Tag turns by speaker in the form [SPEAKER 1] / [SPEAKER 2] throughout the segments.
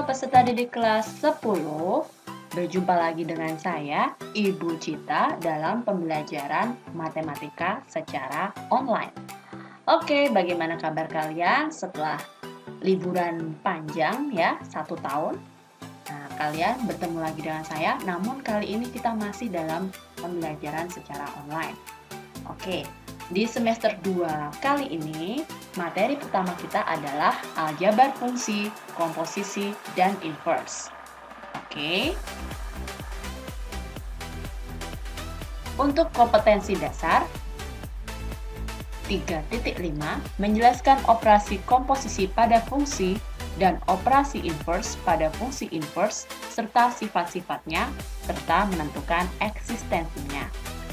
[SPEAKER 1] peserta didik kelas 10, berjumpa lagi dengan saya, Ibu Cita, dalam pembelajaran matematika secara online. Oke, bagaimana kabar kalian setelah liburan panjang ya, 1 tahun? Nah, kalian bertemu lagi dengan saya, namun kali ini kita masih dalam pembelajaran secara online. Oke, di semester 2 kali ini, materi pertama kita adalah aljabar fungsi, komposisi, dan inverse. Oke. Untuk kompetensi dasar, 3.5 menjelaskan operasi komposisi pada fungsi dan operasi inverse pada fungsi inverse serta sifat-sifatnya serta menentukan eksistensinya.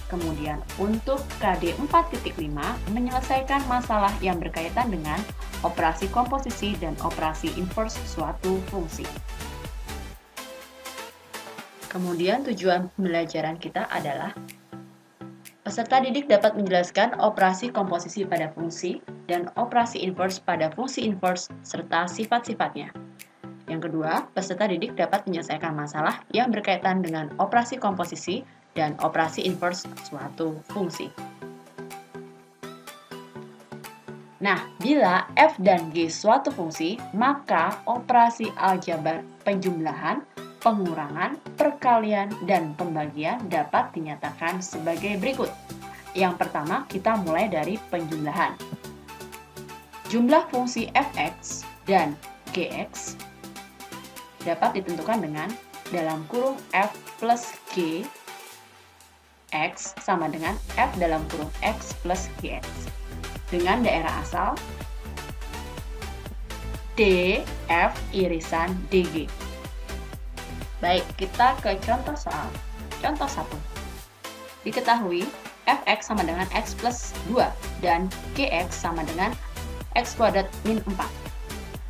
[SPEAKER 1] Kemudian untuk KD 4.5 menyelesaikan masalah yang berkaitan dengan operasi komposisi dan operasi inverse suatu fungsi. Kemudian tujuan pembelajaran kita adalah peserta didik dapat menjelaskan operasi komposisi pada fungsi dan operasi inverse pada fungsi inverse serta sifat-sifatnya. Yang kedua, peserta didik dapat menyelesaikan masalah yang berkaitan dengan operasi komposisi dan operasi inverse suatu fungsi. Nah, bila f dan g suatu fungsi, maka operasi aljabar penjumlahan, pengurangan, perkalian, dan pembagian dapat dinyatakan sebagai berikut. Yang pertama, kita mulai dari penjumlahan. Jumlah fungsi fx dan gx dapat ditentukan dengan dalam kurung f plus g x sama dengan f dalam kurung x plus gx dengan daerah asal d f irisan dg. Baik, kita ke contoh soal. Contoh 1. Diketahui fx sama dengan x plus 2 dan gx sama dengan x kuadrat min 4.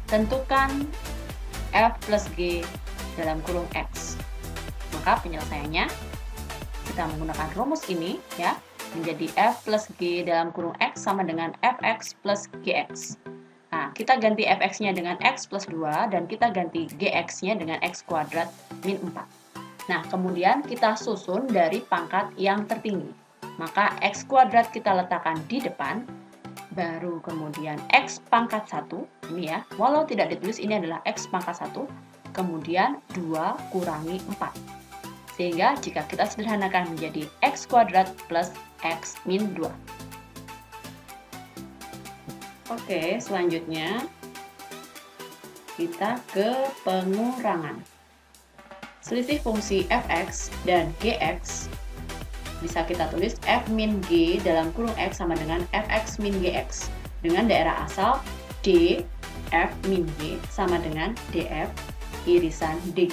[SPEAKER 1] Tentukan f plus g dalam kurung x. Maka penyelesaiannya kita menggunakan rumus ini ya, menjadi f plus g dalam kurung x sama dengan fx plus gx. Nah, kita ganti fx-nya dengan x plus 2 dan kita ganti gx-nya dengan x kuadrat min 4. Nah, kemudian kita susun dari pangkat yang tertinggi. Maka x kuadrat kita letakkan di depan, baru kemudian x pangkat 1, ini ya, walau tidak ditulis ini adalah x pangkat 1, kemudian 2 kurangi 4. Sehingga jika kita sederhanakan menjadi x kuadrat plus x min 2. Oke, selanjutnya kita ke pengurangan. Selisih fungsi fx dan gx bisa kita tulis f min g dalam kurung x sama dengan fx min gx dengan daerah asal d f min g sama dengan df irisan dg.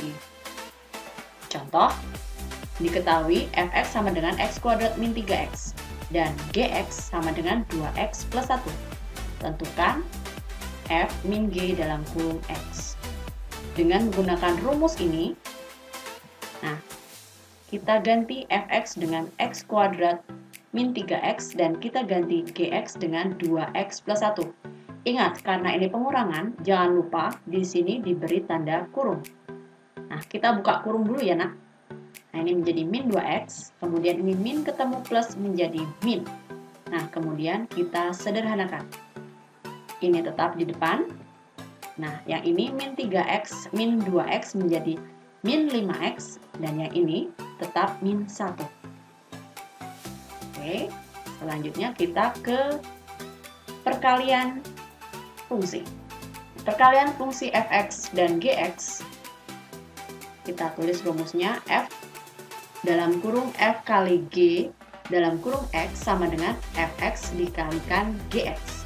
[SPEAKER 1] Contoh, diketahui fx sama dengan x kuadrat min 3x dan gx sama dengan 2x plus 1. Tentukan f min g dalam kurung x. Dengan menggunakan rumus ini, nah, kita ganti fx dengan x kuadrat min 3x dan kita ganti gx dengan 2x plus 1. Ingat, karena ini pengurangan, jangan lupa di sini diberi tanda kurung. Nah, kita buka kurung dulu ya, nak. Nah, ini menjadi min 2x, kemudian ini min ketemu plus menjadi min. Nah, kemudian kita sederhanakan. Ini tetap di depan. Nah, yang ini min 3x, min 2x menjadi min 5x, dan yang ini tetap min 1. Oke, selanjutnya kita ke perkalian fungsi. Perkalian fungsi fx dan gx, kita tulis rumusnya f dalam kurung f kali g dalam kurung x sama dengan fx dikalikan gx.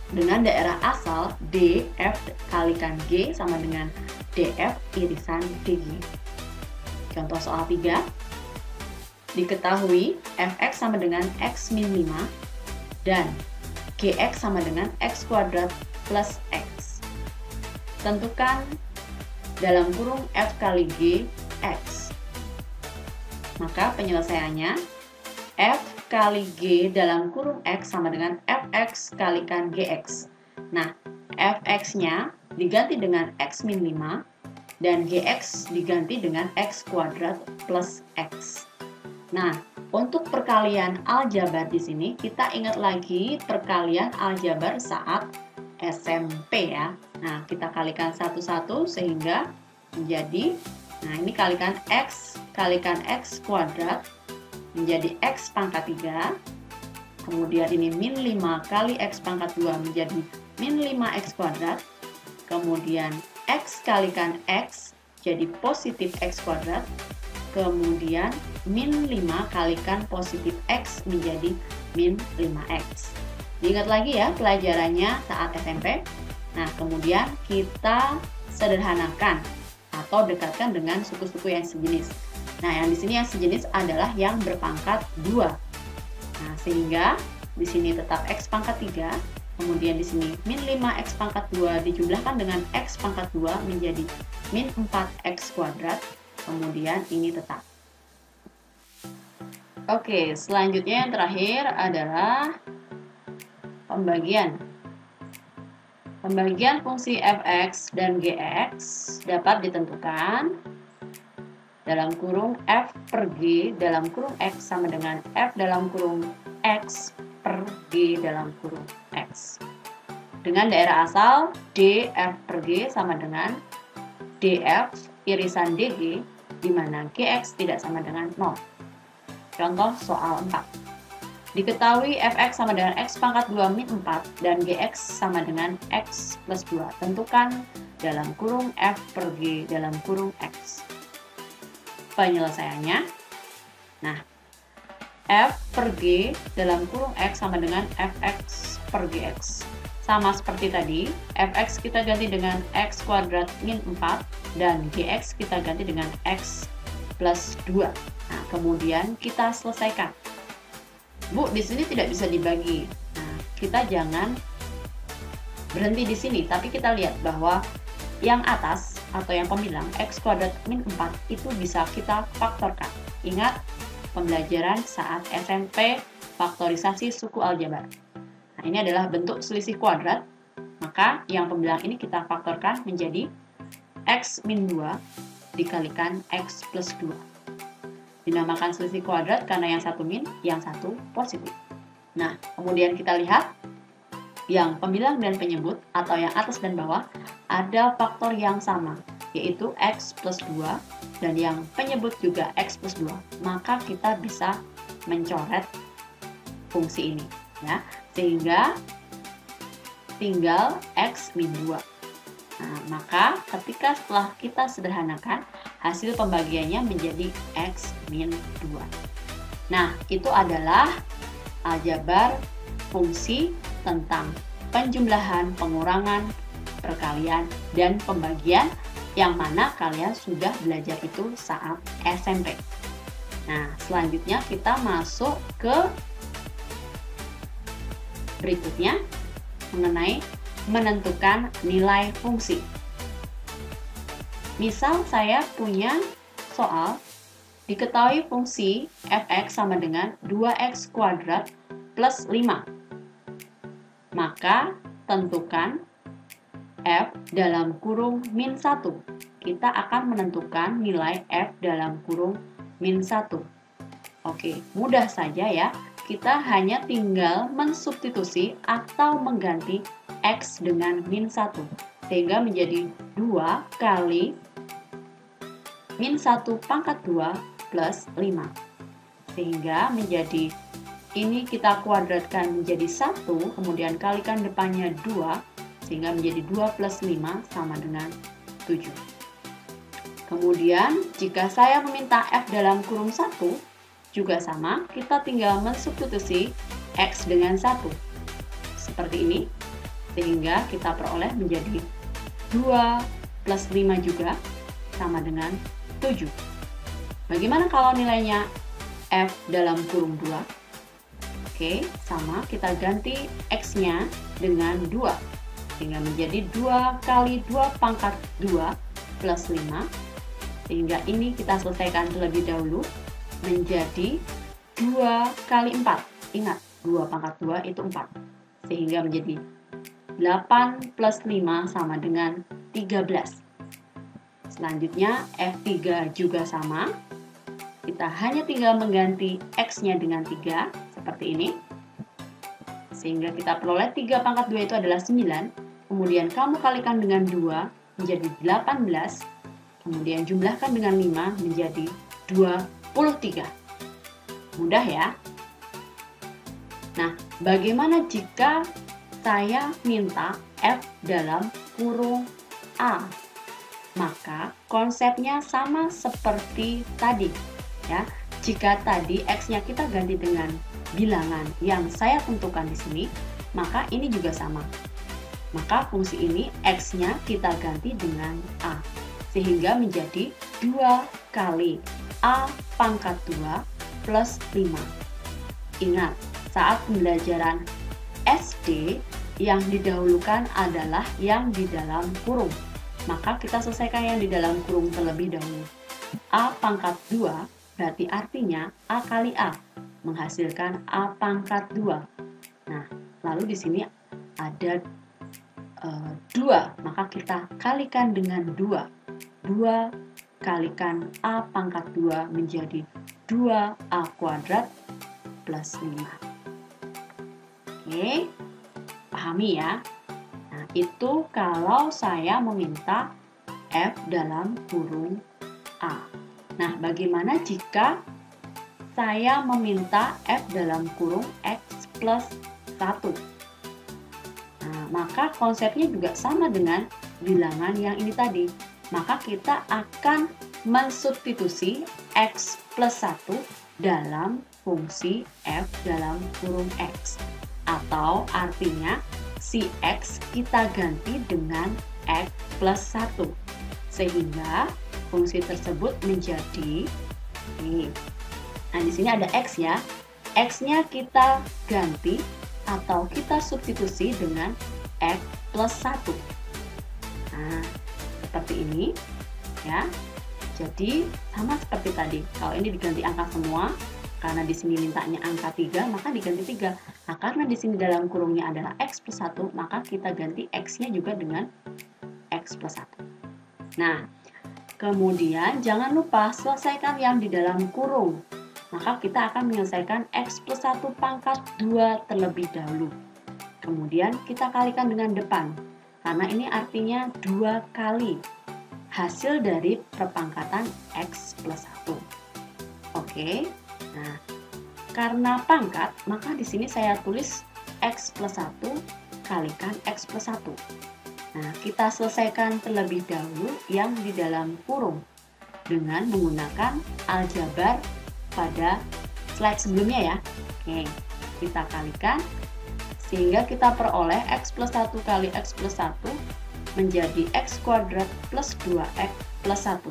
[SPEAKER 1] Dengan daerah asal df kalikan g sama dengan df irisan dg. Contoh soal 3. Diketahui fx sama dengan x min 5 dan gx sama dengan x kuadrat plus x. Tentukan dalam kurung f kali g x. Maka penyelesaiannya f kali g dalam kurung x sama dengan fx kalikan gx. Nah, fx-nya diganti dengan x min 5 dan gx diganti dengan x kuadrat plus x. Nah, untuk perkalian aljabar di sini kita ingat lagi perkalian aljabar saat SMP ya. Nah, kita kalikan satu-satu sehingga menjadi, nah ini kalikan x kuadrat menjadi x pangkat 3. Kemudian ini min 5 kali x pangkat 2 menjadi min 5x kuadrat. Kemudian x kalikan x jadi positif x kuadrat. Kemudian min 5 kalikan positif x menjadi min 5x. Diingat lagi ya pelajarannya saat SMP. Nah, kemudian kita sederhanakan atau dekatkan dengan suku-suku yang sejenis. Nah, yang di sini yang sejenis adalah yang berpangkat 2. Nah, sehingga di sini tetap x pangkat 3. Kemudian di sini min 5x pangkat 2 dijumlahkan dengan x pangkat 2 menjadi min 4x kuadrat. Kemudian ini tetap. Oke, selanjutnya yang terakhir adalah pembagian. Pembagian fungsi fx dan gx dapat ditentukan dalam kurung f per g dalam kurung x sama dengan f dalam kurung x per g dalam kurung x. Dengan daerah asal df per g sama dengan df irisan dg, di mana gx tidak sama dengan 0. Contoh soal 4. Diketahui fx sama dengan x pangkat 2 min 4 dan gx sama dengan x plus 2. Tentukan dalam kurung f per g dalam kurung x. Penyelesaiannya, nah, f per g dalam kurung x sama dengan fx per gx. Sama seperti tadi, fx kita ganti dengan x kuadrat min 4 dan gx kita ganti dengan x plus 2. Nah, kemudian kita selesaikan. Bu, di sini tidak bisa dibagi. Nah, kita jangan berhenti di sini, tapi kita lihat bahwa yang atas atau yang pembilang x kuadrat min 4 itu bisa kita faktorkan. Ingat pembelajaran saat SMP faktorisasi suku aljabar. Nah, ini adalah bentuk selisih kuadrat, maka yang pembilang ini kita faktorkan menjadi x min 2 dikalikan x plus 2. Dinamakan selisih kuadrat karena yang satu min, yang satu positif. Nah, kemudian kita lihat yang pembilang dan penyebut atau yang atas dan bawah ada faktor yang sama, yaitu x plus 2 dan yang penyebut juga x plus 2. Maka kita bisa mencoret fungsi ini ya, sehingga tinggal x min 2. Nah, maka ketika setelah kita sederhanakan, hasil pembagiannya menjadi x min 2. Nah, itu adalah aljabar fungsi tentang penjumlahan, pengurangan, perkalian, dan pembagian yang mana kalian sudah belajar itu saat SMP. Nah, selanjutnya kita masuk ke berikutnya mengenai menentukan nilai fungsi. Misal saya punya soal diketahui fungsi fx sama dengan 2x kuadrat plus 5. Maka tentukan f dalam kurung min 1. Kita akan menentukan nilai f dalam kurung min 1. Oke, mudah saja ya. Kita hanya tinggal mensubstitusi atau mengganti x dengan min 1. Sehingga menjadi 2 kali min 1 pangkat 2 plus 5. Sehingga menjadi, ini kita kuadratkan menjadi 1, kemudian kalikan depannya 2, sehingga menjadi 2 plus 5 sama dengan 7. Kemudian, jika saya meminta f dalam kurung 1, juga sama, kita tinggal mensubstitusi x dengan 1. Seperti ini, sehingga kita peroleh menjadi 2 plus 5 juga sama dengan 7. Bagaimana kalau nilainya f dalam kurung 2? Oke, sama, kita ganti x-nya dengan 2. Sehingga menjadi 2 kali 2 pangkat 2 plus 5. Sehingga ini kita selesaikan terlebih dahulu. Menjadi 2 kali 4. Ingat, 2 pangkat 2 itu 4. Sehingga menjadi 8 plus 5 sama dengan 13. Selanjutnya F3 juga sama. Kita hanya tinggal mengganti X-nya dengan 3, seperti ini. Sehingga kita peroleh 3 pangkat 2 itu adalah 9. Kemudian kamu kalikan dengan 2 menjadi 18. Kemudian jumlahkan dengan 5 menjadi 23. Mudah ya? Nah, bagaimana jika saya minta F dalam kurung A? Maka konsepnya sama seperti tadi. Ya, jika tadi X-nya kita ganti dengan bilangan yang saya tentukan di sini, maka ini juga sama. Maka fungsi ini X-nya kita ganti dengan A, sehingga menjadi 2 kali A pangkat 2 plus 5. Ingat, saat pembelajaran SD, yang didahulukan adalah yang di dalam kurung. Maka kita selesaikan yang di dalam kurung terlebih dahulu. A pangkat 2 berarti artinya A kali A menghasilkan A pangkat 2. Nah, lalu di sini ada 2, maka kita kalikan dengan 2. 2 kalikan A pangkat 2 menjadi 2A kuadrat plus 5. Oke, pahami ya? Nah, itu kalau saya meminta F dalam kurung A. Nah, bagaimana jika saya meminta F dalam kurung X plus 1? Nah, maka konsepnya juga sama dengan bilangan yang ini tadi. Maka kita akan mensubstitusi X plus 1 dalam fungsi F dalam kurung X. Atau artinya si X kita ganti dengan X plus 1. Sehingga fungsi tersebut menjadi ini. Nah, di sini ada X ya. X-nya kita ganti atau kita substitusi dengan X plus 1. Nah, seperti ini ya. Jadi sama seperti tadi. Kalau ini diganti angka semua, karena di sini mintanya angka 3, maka diganti 3. Nah, karena di sini dalam kurungnya adalah X plus 1, maka kita ganti X-nya juga dengan X plus 1. Nah, kemudian jangan lupa selesaikan yang di dalam kurung. Maka kita akan menyelesaikan X plus 1 pangkat 2 terlebih dahulu. Kemudian kita kalikan dengan depan. Karena ini artinya 2 kali hasil dari perpangkatan X plus 1. Oke. Nah, karena pangkat, maka di sini saya tulis X plus 1 kalikan X plus 1. Nah, kita selesaikan terlebih dahulu yang di dalam kurung dengan menggunakan aljabar pada slide sebelumnya ya. Oke, kita kalikan sehingga kita peroleh X plus 1 kali X plus 1 menjadi X kuadrat plus 2X plus 1.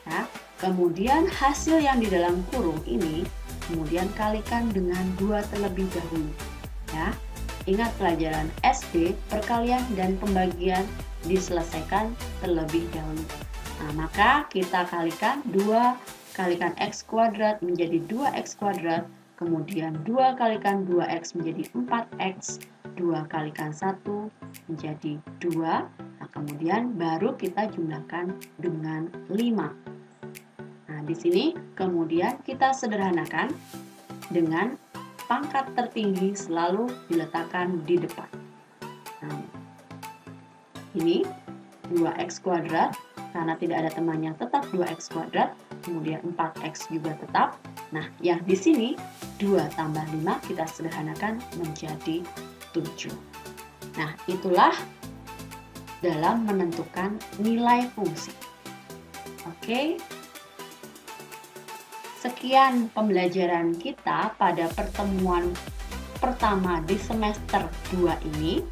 [SPEAKER 1] Nah, kemudian hasil yang di dalam kurung ini kemudian kalikan dengan 2 terlebih dahulu. Ya, ingat pelajaran SD, perkalian dan pembagian diselesaikan terlebih dahulu. Nah, maka kita kalikan 2 kalikan X kuadrat menjadi 2X kuadrat, kemudian 2 kalikan 2X menjadi 4X, 2 kalikan 1 menjadi 2, nah kemudian baru kita jumlahkan dengan 5. Nah, di sini kemudian kita sederhanakan dengan pangkat tertinggi selalu diletakkan di depan. Nah, ini 2X kuadrat, karena tidak ada temannya tetap 2X kuadrat, kemudian 4X juga tetap. Nah, yang di sini 2 tambah 5 kita sederhanakan menjadi 7. Nah, itulah dalam menentukan nilai fungsi. Oke. Sekian pembelajaran kita pada pertemuan pertama di semester 2 ini.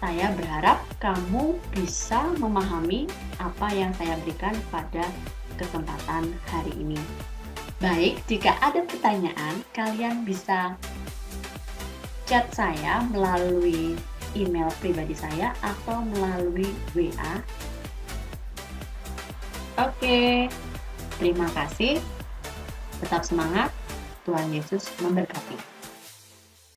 [SPEAKER 1] Saya berharap kamu bisa memahami apa yang saya berikan pada kesempatan hari ini. Baik, jika ada pertanyaan, kalian bisa chat saya melalui email pribadi saya atau melalui WA. Oke, terima kasih. Tetap semangat. Tuhan Yesus memberkati.